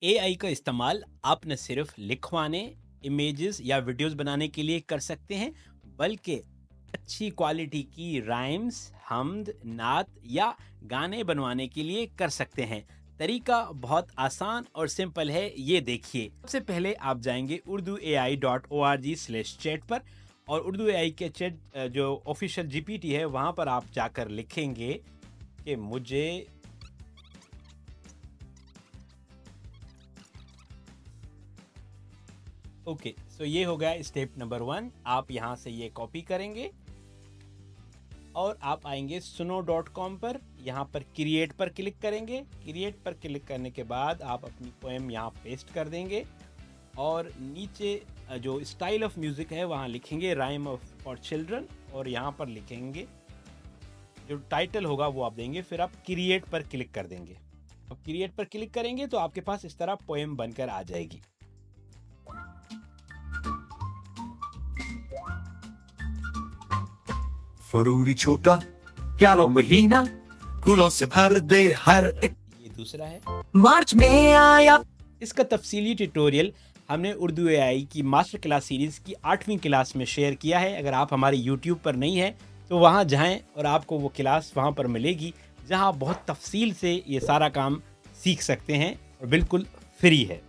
AI का इस्तेमाल आप न सिर्फ लिखवाने, इमेजेस या वीडियोस बनाने के लिए कर सकते हैं, बल्कि अच्छी क्वालिटी की राइम्स, हम्द, नात या गाने बनवाने के लिए कर सकते हैं। तरीका बहुत आसान और सिंपल है, ये देखिए। सबसे पहले आप जाएंगे urduai.org/chat पर और उर्दू एआई के चैट जो ऑफिशियल जीपीटी है वहाँ पर आप जाकर लिखेंगे कि मुझे ओके। सो ये हो गया स्टेप नंबर 1। आप यहाँ से ये कॉपी करेंगे और आप आएंगे suno.com पर। यहाँ पर क्रिएट पर क्लिक करेंगे। क्रिएट पर क्लिक करने के बाद आप अपनी पोएम यहाँ पेस्ट कर देंगे और नीचे जो स्टाइल ऑफ म्यूज़िक है वहाँ लिखेंगे राइम ऑफ फॉर चिल्ड्रन और यहाँ पर लिखेंगे जो टाइटल होगा वो आप देंगे। फिर आप क्रिएट पर क्लिक कर देंगे। अब क्रिएट पर क्लिक करेंगे तो आपके पास इस तरह पोएम बनकर आ जाएगी। फरूरी छोटा प्यारा महीना फूलों से भर दे हर एक। ये दूसरा है। मार्च में आया। इसका तफसीली ट्यूटोरियल हमने उर्दू एआई की मास्टर क्लास सीरीज़ की 8वीं क्लास में शेयर किया है। अगर आप हमारे यूट्यूब पर नहीं हैं तो वहाँ जाएं और आपको वो क्लास वहाँ पर मिलेगी, जहाँ बहुत तफसील से ये सारा काम सीख सकते हैं और बिल्कुल फ्री है।